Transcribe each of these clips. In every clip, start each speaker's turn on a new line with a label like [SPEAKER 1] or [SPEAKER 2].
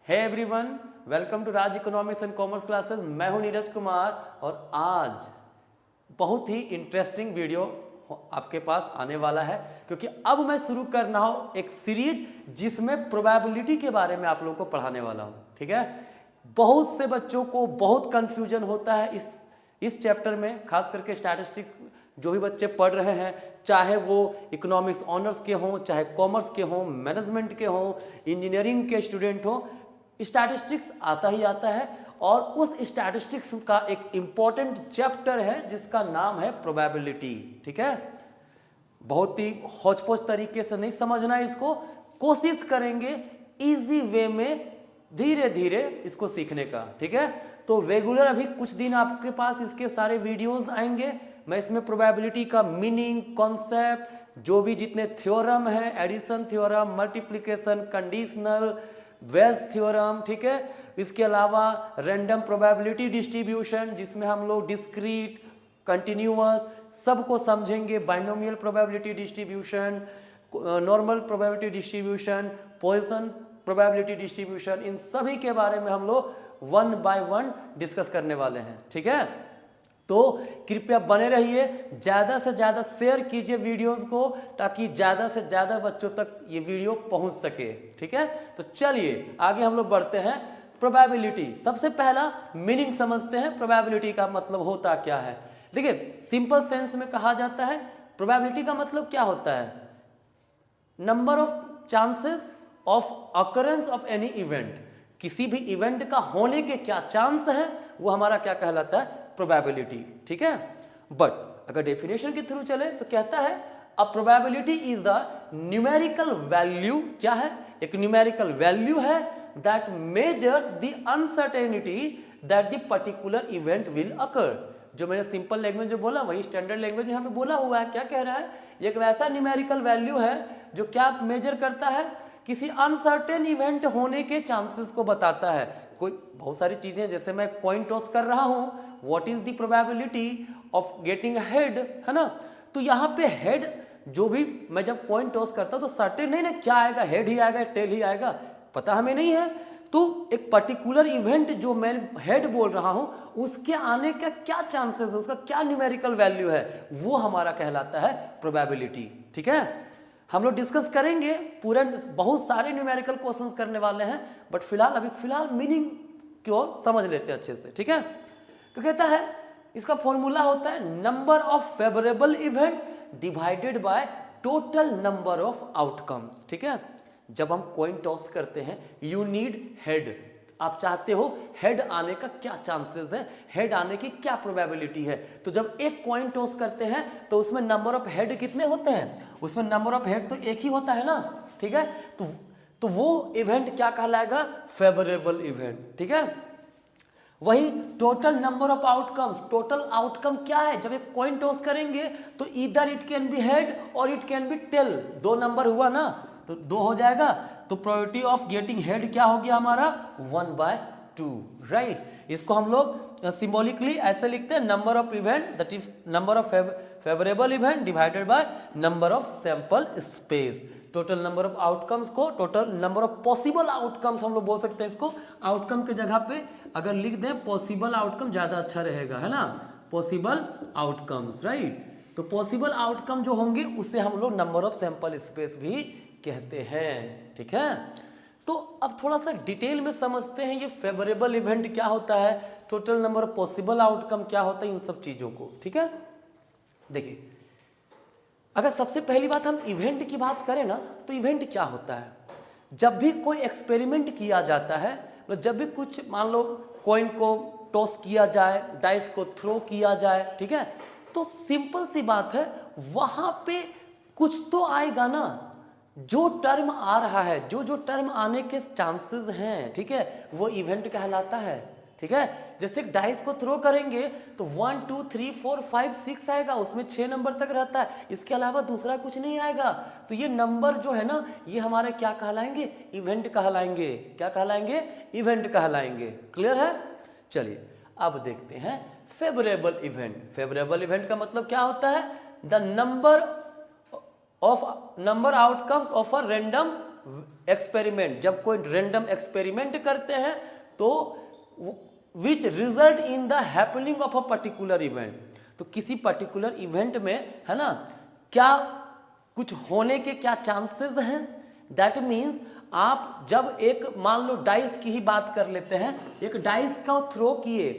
[SPEAKER 1] Hey everyone, welcome to Raj economics and commerce classes. मैं हूं नीरज कुमार और आज बहुत ही इंटरेस्टिंग वीडियो आपके पास आने वाला है, क्योंकि अब मैं शुरू कर रहा हूं एक सीरीज जिसमें प्रोबेबिलिटी के बारे में आप लोगों को पढ़ाने वाला हूं। ठीक है, बहुत से बच्चों को बहुत कंफ्यूजन होता है इस चैप्टर में, खास करके स्टैटिस्टिक्स जो भी बच्चे पढ़ रहे हैं, चाहे वो इकोनॉमिक्स ऑनर्स के हों, चाहे कॉमर्स के हों, मैनेजमेंट के हों, इंजीनियरिंग के स्टूडेंट हों, स्टैटिस्टिक्स आता ही आता है। और उस स्टैटिस्टिक्स का एक इंपॉर्टेंट चैप्टर है जिसका नाम है प्रोबेबिलिटी। ठीक है, बहुत ही हौच-पौच तरीके से नहीं समझना है इसको, कोशिश करेंगे इजी वे में धीरे धीरे इसको सीखने का। ठीक है, तो रेगुलर अभी कुछ दिन आपके पास इसके सारे वीडियोस आएंगे। मैं इसमें प्रोबेबिलिटी का मीनिंग, कॉन्सेप्ट, जो भी जितने थ्योरम है, एडिशन थ्योरम, मल्टीप्लिकेशन, कंडीशनल, वेल्स थ्योरम, ठीक है, इसके अलावा रैंडम प्रोबेबिलिटी डिस्ट्रीब्यूशन जिसमें हम लोग डिस्क्रीट, कंटिन्यूअस सबको समझेंगे, binomial probability distribution, normal probability distribution, Poisson probability distribution, इन सभी के बारे में हम लोग वन बाय वन डिस्कस करने वाले हैं। ठीक है, तो कृपया बने रहिए, ज़्यादा से ज़्यादा शेयर कीजिए वीडियोस को ताकि ज़्यादा से ज़्यादा बच्चों तक ये वीडियो पहुंच सके। ठीक है, तो चलिए आगे हम लोग बढ़ते हैं। प्रोबेबिलिटी, सबसे पहला मीनिंग समझते हैं। प्रोबेबिलिटी का मतलब होता क्या है? देखिए, सिंपल सेंस में कहा जाता है प्रोबेबिलिटी का मतलब क्या होता है? Number of chances of occurrence of any event, किसी भी इवेंट का होने के क्या चांस है वो हमारा क्या कहलाता है? प्रोबेबिलिटी। ठीक है, बट अगर डेफिनेशन के थ्रू चले तो कहता है a probability is a numerical value. क्या है? एक न्यूमेरिकल वैल्यू है that measures the uncertainty that the particular event will occur. जो मैंने सिंपल लैंग्वेज जो बोला वही स्टैंडर्ड लैंग्वेज में यहाँ पे बोला हुआ है। क्या कह रहा है? एक वैसा न्यूमेरिकल वैल्यू है जो क्या मेजर करता है? किसी अनसर्टेन इवेंट होने के चांसेस को बताता है। कोई बहुत सारी चीजें, जैसे मैं कॉइन टॉस कर रहा हूं, what is the probability of getting head, है ना? तो यहाँ पे हेड, जो भी मैं जब कॉइन टॉस करता हूं तो सर्टेन नहीं ना क्या आएगा, हेड ही आएगा, टेल ही आएगा, पता हमें नहीं है। तो एक पर्टिकुलर इवेंट जो मैं हेड बोल रहा हूं उसके आने का क्या चांसेस है, उसका क्या न्यूमेरिकल वैल्यू है, वो हमारा कहलाता है प्रोबेबिलिटी। ठीक है, हम लोग डिस्कस करेंगे पूरे, बहुत सारे न्यूमेरिकल क्वेश्चंस करने वाले हैं, बट फिलहाल मीनिंग की ओर समझ लेते हैं अच्छे से। ठीक है, तो कहता है इसका फॉर्मूला होता है number of favourable event divided by total number of outcomes. ठीक है, जब हम कॉइन टॉस करते हैं, यू नीड हेड, आप चाहते हो हेड आने का क्या चांसेस है, हेड आने की क्या प्रोबेबिलिटी है। तो जब एक कॉइन टॉस करते हैं तो उसमें नंबर ऑफ हेड कितने होते हैं? उसमें नंबर ऑफ हेड तो एक ही होता है ना। ठीक है, तो वो इवेंट क्या कहलाएगा? Favourable event. ठीक है, वही total number of outcomes, total outcome क्या है? जब एक कॉइन टॉस करेंगे तो इधर इट कैन बी हेड और इट कैन बी टेल, दो नंबर हुआ ना, तो दो हो जाएगा, तो प्रोबेबिलिटी ऑफ गेटिंग हेड क्या हो गया हमारा? 1/2, राइट। इसको हम लोग सिंबॉलिकली ऐसे लिखते हैं, number of event that is number of favourable event divided by number of sample space. Total number of outcomes को total number of possible outcomes हम लोग बोल सकते हैं इसको। आउटकम के जगह पे अगर लिख दें पॉसिबल आउटकम ज्यादा अच्छा रहेगा, है ना? Possible outcomes, right. तो पॉसिबल आउटकम जो होंगे उससे हम लोग नंबर ऑफ सैंपल स्पेस भी कहते हैं। ठीक है, तो अब थोड़ा सा डिटेल में समझते हैं ये फेवरेबल इवेंट क्या होता है, total number of possible outcome क्या होता है, इन सब चीजों को। ठीक है, देखिए, अगर सबसे पहली बात हम इवेंट की बात करें ना, तो इवेंट क्या होता है? जब भी कोई एक्सपेरिमेंट किया जाता है, मतलब जब भी कुछ, मान लो कॉइन को टॉस किया जाए, डाइस को थ्रो किया जाए, ठीक है, तो सिंपल सी बात है, वहां पे कुछ तो आएगा ना, जो टर्म आ रहा है, जो टर्म आने के चांसेस हैं, ठीक है, वो इवेंट कहलाता है। ठीक है, जैसे डाइस को थ्रो करेंगे तो 1 2 3 4 5 6 आएगा, उसमें 6 नंबर तक रहता है, इसके अलावा दूसरा कुछ नहीं आएगा। तो ये नंबर जो है ना, ये हमारे क्या कहलाएंगे? इवेंट कहलाएंगे। क्या कहलाएंगे? इवेंट कहलाएंगे। क्लियर है? चलिए अब देखते हैं फेवरेबल इवेंट। फेवरेबल इवेंट का मतलब क्या होता है? The number outcomes of a random experiment, जब कोई रैंडम एक्सपेरिमेंट करते हैं तो which result in the happening of a particular event, तो किसी पर्टिकुलर इवेंट में, है ना, क्या कुछ होने के क्या चांसेस हैं। दैट मीन्स आप जब एक, मान लो डाइस की ही बात कर लेते हैं, एक डाइस का थ्रो किए,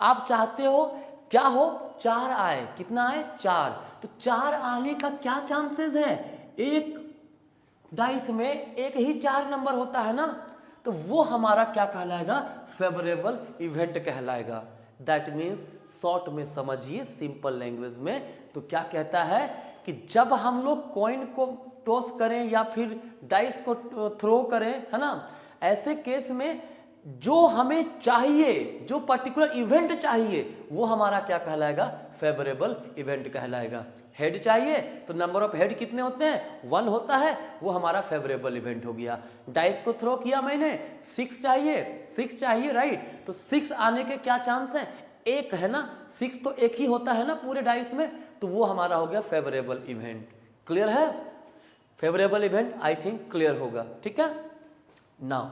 [SPEAKER 1] आप चाहते हो क्या हो, 4 आए, कितना आए, 4, तो 4 आने का क्या चांसेस है, एक डाइस में एक ही 4 नंबर होता है ना, तो वो हमारा क्या कहलाएगा, फेवरेबल इवेंट कहलाएगा। दैट मीन्स शॉर्ट में समझिए, सिंपल लैंग्वेज में, तो क्या कहता है कि जब हम लोग कॉइन को टॉस करें या फिर डाइस को थ्रो करें, है ना, ऐसे केस में जो हमें चाहिए, जो पर्टिकुलर इवेंट चाहिए, वो हमारा क्या कहलाएगा, फेवरेबल इवेंट कहलाएगा। हेड चाहिए तो नंबर ऑफ हेड कितने होते हैं, 1 होता है, वो हमारा फेवरेबल इवेंट हो गया। डाइस को थ्रो किया मैंने, 6 चाहिए राइट, तो 6 आने के क्या चांस है, 1 है ना, 6 तो एक ही होता है ना पूरे डाइस में, तो वो हमारा हो गया फेवरेबल इवेंट। क्लियर है, favourable event I think clear होगा, ठीक है। Now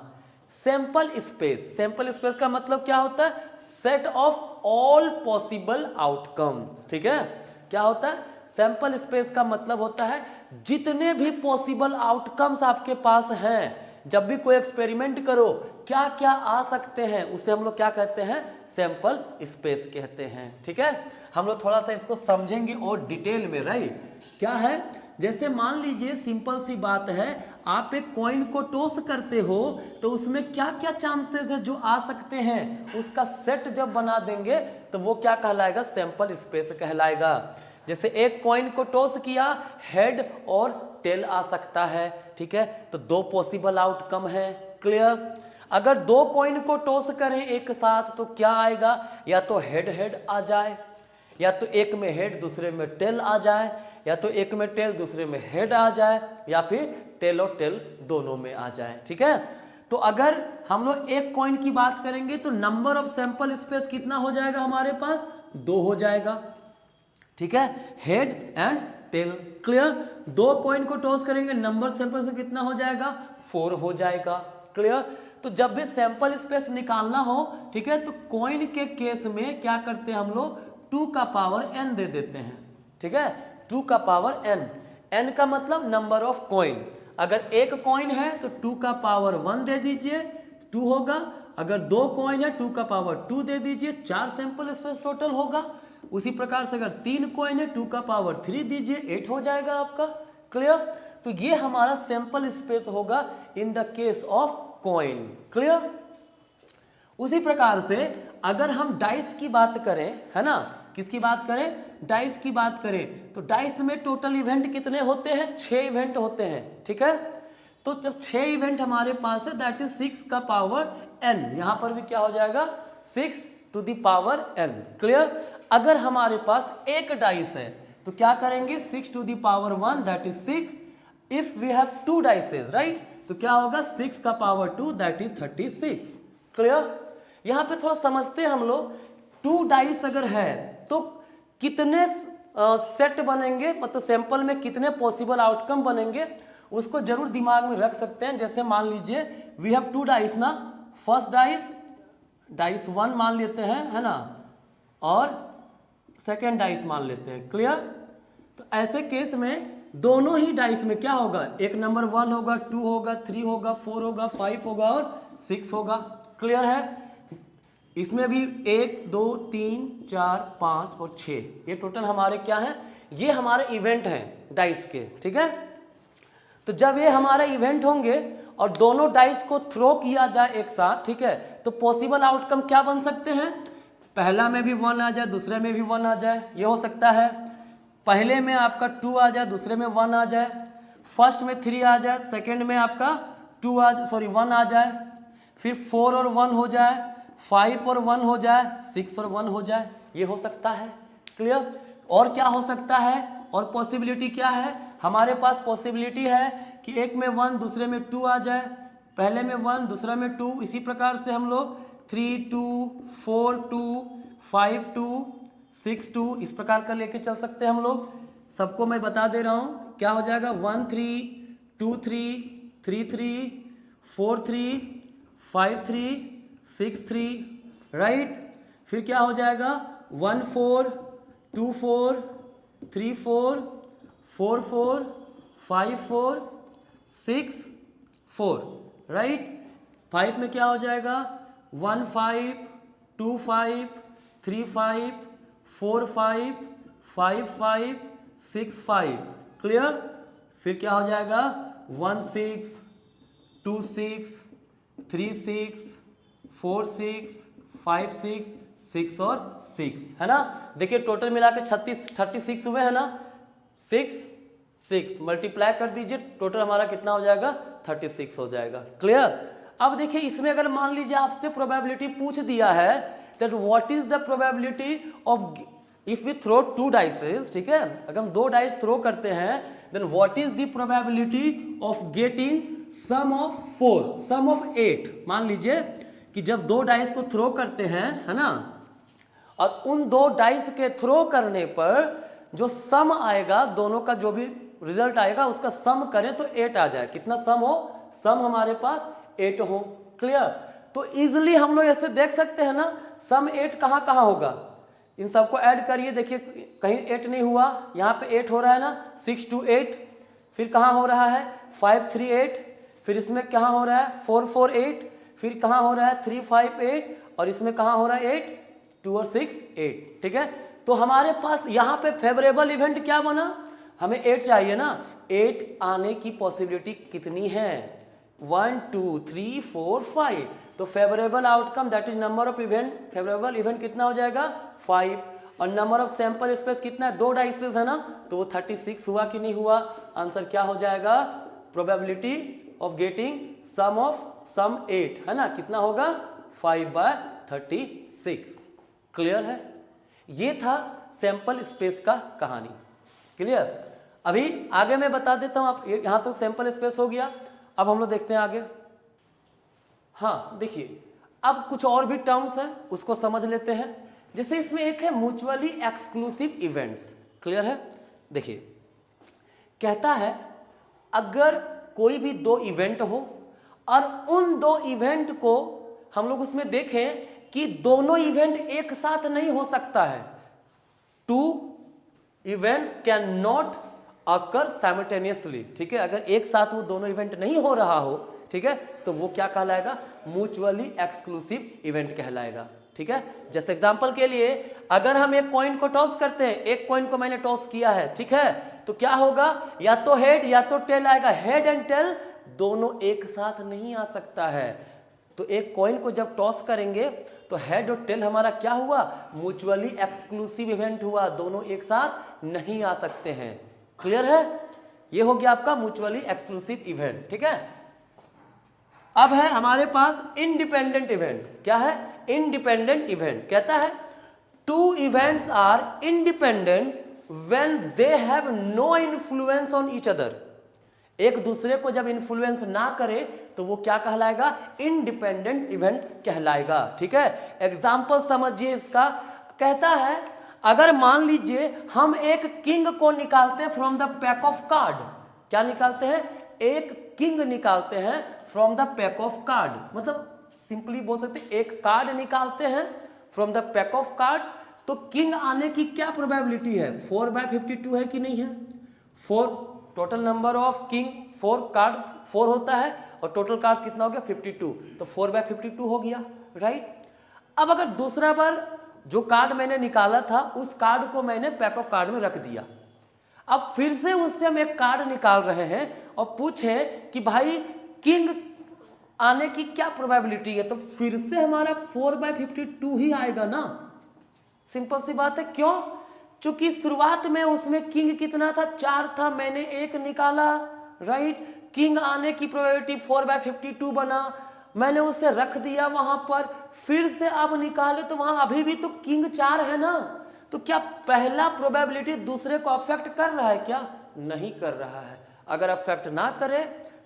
[SPEAKER 1] sample space, sample space का मतलब क्या होता है, set of all possible outcomes, ठीक है। क्या होता है, सैंपल स्पेस का मतलब होता है जितने भी पॉसिबल आउटकम्स आपके पास हैं, जब भी कोई एक्सपेरिमेंट करो क्या क्या आ सकते हैं, उसे हम लोग क्या कहते हैं, सैंपल स्पेस कहते हैं, ठीक है। हम लोग थोड़ा सा इसको समझेंगे और डिटेल में, राइट। क्या है, जैसे मान लीजिए सिंपल सी बात है, आप एक कॉइन को टॉस करते हो तो उसमें क्या क्या चांसेस है जो आ सकते हैं, उसका सेट जब बना देंगे तो वो क्या कहलाएगा, सैंपल स्पेस कहलाएगा। जैसे एक कॉइन को टॉस किया, हेड और टेल आ सकता है, ठीक है, तो 2 पॉसिबल आउटकम है। क्लियर। अगर 2 कॉइन को टॉस करें एक साथ तो क्या आएगा, या तो हेड हेड आ जाए, या तो एक में हेड दूसरे में टेल आ जाए, या तो एक में टेल दूसरे में हेड आ जाए, या फिर टेल और टेल दोनों में आ जाए, ठीक है। तो अगर हम लोग एक कॉइन की बात करेंगे तो नंबर ऑफ सैंपल स्पेस कितना हो जाएगा हमारे पास, 2 हो जाएगा, ठीक है, head and tail. Clear. 2 coin को टॉस करेंगे, नंबर सैंपल से कितना हो जाएगा, 4 हो जाएगा। क्लियर। तो जब भी सैंपल स्पेस निकालना हो, ठीक है, तो कॉइन के केस में क्या करते हैं हम लोग, 2 का पावर n दे देते हैं, ठीक है, 2 का पावर n का मतलब नंबर ऑफ कॉइन। अगर एक कॉइन है तो 2 का पावर 1 दे दीजिए, 2 होगा। अगर 2 कॉइन है 2 का पावर 2 दे दीजिए, 4 सैंपल स्पेस टोटल होगा। उसी प्रकार से अगर 3 कॉइन है 2 का पावर 3 दीजिए, 8 हो जाएगा आपका। क्लियर। तो ये हमारा सैंपल स्पेस होगा in the case of coin. Clear. उसी प्रकार से अगर हम डाइस की बात करें, है ना, किसकी बात करें, डाइस की बात करें, तो डाइस में टोटल इवेंट कितने होते हैं, 6 इवेंट होते हैं, ठीक है। तो जब 6 इवेंट हमारे पास है, दैट इज 6 का पावर n, यहां पर भी क्या हो जाएगा, 6 to the power n। Clear. अगर हमारे पास एक डाइस है तो क्या करेंगे, 6 to the power 1 that is 6। If we have 2 dices, right, तो क्या होगा, 6 का पावर 2 दैट इज 36। क्लियर। यहां पे थोड़ा समझते हैं हम लोग, 2 डाइस अगर है तो कितने सेट बनेंगे, मतलब सैंपल में कितने पॉसिबल आउटकम बनेंगे, उसको जरूर दिमाग में रख सकते हैं। जैसे मान लीजिए वी हैव 2 डाइस ना, फर्स्ट डाइस 1 मान लेते हैं, है ना, और सेकेंड डाइस मान लेते हैं। क्लियर। तो ऐसे केस में दोनों ही डाइस में क्या होगा, एक नंबर 1 होगा, 2 होगा, 3 होगा, 4 होगा, 5 होगा और 6 होगा। क्लियर है। इसमें भी 1 2 3 4 5 और 6, ये टोटल हमारे क्या है, ये हमारे इवेंट हैं डाइस के, ठीक है। तो जब ये हमारे इवेंट होंगे और दोनों डाइस को थ्रो किया जाए एक साथ, ठीक है, तो पॉसिबल आउटकम क्या बन सकते हैं, पहला में भी 1 आ जाए, दूसरे में भी 1 आ जाए, ये हो सकता है। पहले में आपका 2 आ जाए, दूसरे में 1 आ जाए, फर्स्ट में 3 आ जाए, सेकेंड में आपका 1 आ जाए, फिर 4 और 1 हो जाए, 5 और 1 हो जाए, 6 और 1 हो जाए, ये हो सकता है। क्लियर। और क्या हो सकता है, और पॉसिबिलिटी क्या है, हमारे पास पॉसिबिलिटी है कि एक में 1 दूसरे में 2 आ जाए, पहले में 1 दूसरा में 2, इसी प्रकार से हम लोग 3 2 4 2 5 2 6 2 इस प्रकार का लेके चल सकते हैं हम लोग। सबको मैं बता दे रहा हूँ क्या हो जाएगा, 1 3 2 3 3 3, 4 3, 5 3, 6 3, राइट। फिर क्या हो जाएगा 1 4, 2 4, 3 4, 4 4, 5 4, 6 4, राइट। 5 में क्या हो जाएगा 1 5, 2 5, 3 5, 4 5, 5 5, 6 5, क्लियर। फिर क्या हो जाएगा 1 6, 2 6, 3 6, 4 6, 5 6, 6 और 6, है ना। देखिए टोटल मिला के 36 हुए है ना। 6 मल्टीप्लाई कर दीजिए, टोटल हमारा कितना हो जाएगा 36 हो जाएगा, क्लियर। अब देखिए इसमें अगर मान लीजिए आपसे प्रोबेबिलिटी पूछ दिया है that what is the probability of if we throw 2 dices, ठीक है, अगर हम 2 डाइस थ्रो करते हैं then what is the probability of getting sum of 4, sum of 8। मान लीजिए कि जब 2 डाइस को थ्रो करते हैं, है ना, और उन 2 डाइस के थ्रो करने पर जो सम आएगा, दोनों का जो भी रिजल्ट आएगा उसका सम करें तो 8 आ जाए। कितना सम हो, सम हमारे पास 8 हो, क्लियर। तो इजिली हम लोग ऐसे देख सकते हैं ना सम 8 कहाँ कहाँ होगा। इन सबको ऐड करिए, देखिए कहीं 8 नहीं हुआ, यहाँ पे 8 हो रहा है ना, 6 2 8। फिर कहाँ हो रहा है 5 3 8। फिर इसमें कहाँ हो रहा है 4 4 8। फिर कहाँ हो रहा है 3 5 8। और इसमें कहाँ हो रहा है 8 2 और 6 8, ठीक है। तो हमारे पास यहाँ पे फेवरेबल इवेंट क्या बना, हमें 8 चाहिए ना। 8 आने की पॉसिबिलिटी कितनी है 1 2 3 4 5। तो favourable outcome that is number of event, favourable event कितना हो जाएगा 5। और नंबर ऑफ सैंपल स्पेस कितना है 2 डाइसेस है ना, तो वो 36 हुआ कि नहीं हुआ। आंसर क्या हो जाएगा probability of getting sum of sum 8, है ना, कितना होगा 5/36, क्लियर है। ये था सैंपल स्पेस का कहानी, क्लियर। अभी आगे मैं बता देता हूं, आप यहां तो सैंपल स्पेस हो गया। अब हम लोग देखते हैं आगे। हाँ देखिए अब कुछ और भी टर्म्स हैं उसको समझ लेते हैं। जैसे इसमें एक है म्यूचुअली एक्सक्लूसिव इवेंट्स, क्लियर है। देखिए कहता है अगर कोई भी 2 इवेंट हो और उन 2 इवेंट को हम लोग उसमें देखें कि दोनों इवेंट एक साथ नहीं हो सकता है। 2 events can not occur simultaneously, ठीक है। अगर एक साथ वो दोनों इवेंट नहीं हो रहा हो, ठीक है, तो वो क्या कहलाएगा म्यूचुअली एक्सक्लूसिव इवेंट कहलाएगा, ठीक है। जैसे एग्जांपल के लिए अगर हम एक कॉइन को टॉस करते हैं, एक कॉइन को मैंने टॉस किया है, ठीक है, तो क्या होगा या तो हेड या तो टेल आएगा। हेड एंड टेल दोनों एक साथ नहीं आ सकता है। तो एक कॉइन को जब टॉस करेंगे तो हेड और टेल हमारा क्या हुआ म्यूचुअली एक्सक्लूसिव इवेंट हुआ, दोनों एक साथ नहीं आ सकते हैं, क्लियर है। ये हो गया आपका म्यूचुअली एक्सक्लूसिव इवेंट, ठीक है। अब है हमारे पास इंडिपेंडेंट इवेंट। क्या है इंडिपेंडेंट इवेंट, कहता है 2 events are independent when they have no influence on each other. एक दूसरे को जब इन्फ्लुएंस ना करे तो वो क्या कहलाएगा इंडिपेंडेंट इवेंट कहलाएगा, ठीक है। एग्जाम्पल समझिए इसका। कहता है अगर मान लीजिए हम एक किंग को निकालते हैं from the pack of card. क्या निकालते हैं, एक किंग निकालते हैं from the pack of card, मतलब सिंपली बोल सकते हैं एक कार्ड निकालते हैं from the pack of card. तो किंग आने की क्या प्रोबेबिलिटी है 4/52 है कि नहीं है। 4 total number of king 4 card 4 होता है और टोटल कार्ड्स कितना हो गया 52, तो 4/52 हो गया, राइट। अब अगर दूसरा बार जो कार्ड मैंने निकाला था उस कार्ड को मैंने पैक ऑफ कार्ड में रख दिया, अब फिर से उससे हम एक कार्ड निकाल रहे हैं और पूछे कि भाई किंग आने की क्या प्रोबेबिलिटी है, तो फिर से हमारा 4/52 ही आएगा ना। सिंपल सी बात है, क्यों, क्योंकि शुरुआत में उसमें किंग कितना था 4 था, मैंने एक निकाला, राइट। किंग आने की प्रोबेबिलिटी 4/52 बना, मैंने उसे रख दिया वहां पर, फिर से अब निकाले तो वहां अभी भी तो किंग 4 है ना। तो क्या पहला प्रोबेबिलिटी दूसरे को अफेक्ट कर रहा है, क्या नहीं कर रहा है। अगर अफेक्ट ना करे,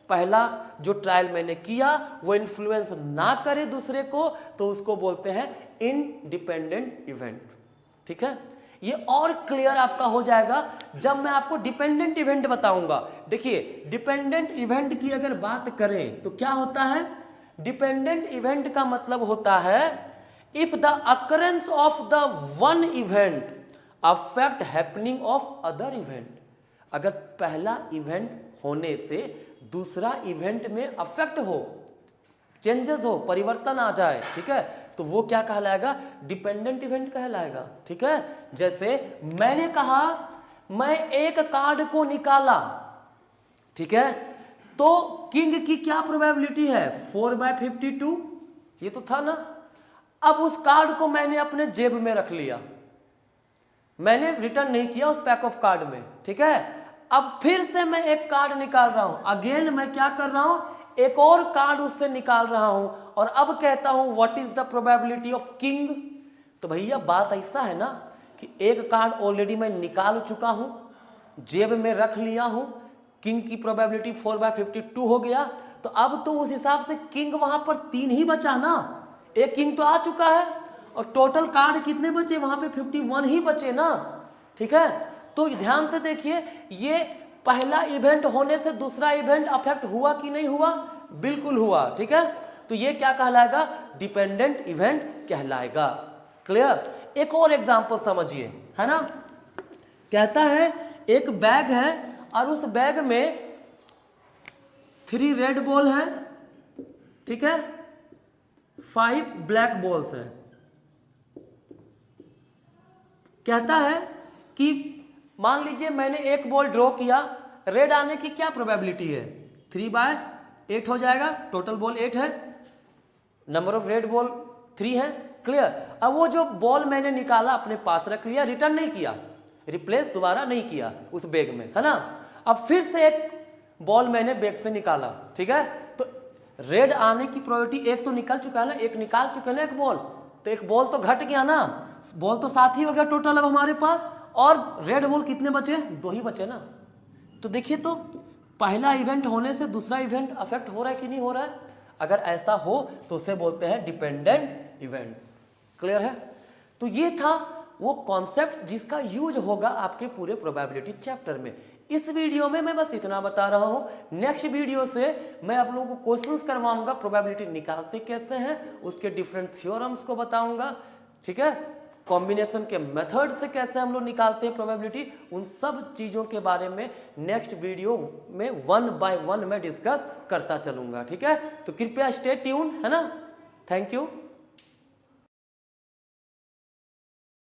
[SPEAKER 1] पहला जो ट्रायल मैंने किया वो इन्फ्लुएंस ना करे दूसरे को, तो उसको बोलते हैं इंडिपेंडेंट इवेंट, ठीक है। ये और क्लियर आपका हो जाएगा जब मैं आपको डिपेंडेंट इवेंट बताऊंगा। देखिए डिपेंडेंट इवेंट की अगर बात करें तो क्या होता है, डिपेंडेंट इवेंट का मतलब होता है if the occurrence of the one event affect happening of other event. अगर पहला इवेंट होने से दूसरा इवेंट में अफेक्ट हो, चेंजेस हो, परिवर्तन आ जाए, ठीक है, तो वो क्या कहलाएगा, डिपेंडेंट इवेंट कहलाएगा। ठीक है, जैसे मैंने कहा मैं एक कार्ड को निकाला, ठीक है, तो किंग की क्या प्रोबेबिलिटी है, 4/52, ये तो था ना। अब उस कार्ड को मैंने अपने जेब में रख लिया, मैंने रिटर्न नहीं किया उस पैक ऑफ कार्ड में, ठीक है। अब फिर से मैं एक कार्ड निकाल रहा हूं, अगेन मैं क्या कर रहा हूं, एक और कार्ड उससे निकाल रहा हूं और अब कहता हूं what is the probability of king. तो भैया बात ऐसा है ना कि एक कार्ड ऑलरेडी मैं निकाल चुका हूं, जेब में रख लिया हूं, किंग की प्रोबेबिलिटी 4/52 हो गया, तो अब तो उस हिसाब से किंग वहां पर 3 ही बचा ना, एक किंग तो आ चुका है और टोटल कार्ड कितने बचे वहां पे, 51 ही बचे ना। ठीक है, तो ध्यान से देखिए, ये पहला इवेंट होने से दूसरा इवेंट अफेक्ट हुआ कि नहीं हुआ, बिल्कुल हुआ। ठीक है, तो ये क्या कहलाएगा, डिपेंडेंट इवेंट कहलाएगा। क्लियर। एक और एग्जांपल समझिए, है ना, कहता है एक बैग है और उस बैग में 3 रेड बॉल है, ठीक है, 5 ब्लैक बॉल्स है। कहता है कि मान लीजिए मैंने एक बॉल ड्रॉ किया, रेड आने की क्या प्रोबेबिलिटी है, 3/8 हो जाएगा, टोटल बॉल 8 है, नंबर ऑफ रेड बॉल 3 है। क्लियर। अब वो जो बॉल मैंने निकाला अपने पास रख लिया, रिटर्न नहीं किया, रिप्लेस दोबारा नहीं किया उस बैग में, है ना। अब फिर से एक बॉल मैंने बैग से निकाला, ठीक है, तो रेड आने की प्रोबेबिलिटी एक तो निकल चुका है ना, एक निकाल चुके ना एक बॉल, तो एक बॉल तो घट गया ना, बॉल तो 7 ही हो गया टोटल अब हमारे पास, और रेड बॉल कितने बचे, 2 ही बचे ना। तो देखिए, तो पहला इवेंट होने से दूसरा इवेंट अफेक्ट हो रहा है कि नहीं हो रहा है, अगर ऐसा हो तो उसे बोलते हैं डिपेंडेंट इवेंट्स। क्लियर है। तो ये था वो कॉन्सेप्ट जिसका यूज होगा आपके पूरे प्रोबेबिलिटी चैप्टर में। इस वीडियो में मैं बस इतना बता रहा हूं, नेक्स्ट वीडियो से मैं आप लोगों को क्वेश्चंस करवाऊंगा, प्रोबेबिलिटी निकालते कैसे हैं, उसके डिफरेंट थ्योरम्स को बताऊंगा, ठीक है, कॉम्बिनेशन के मेथड से कैसे हम लोग निकालते हैं प्रोबेबिलिटी, उन सब चीज़ों के बारे में नेक्स्ट वीडियो में 1 बाय 1 मैं डिस्कस करता चलूंगा। ठीक है, तो कृपया स्टे ट्यून्ड, है ना। Thank you.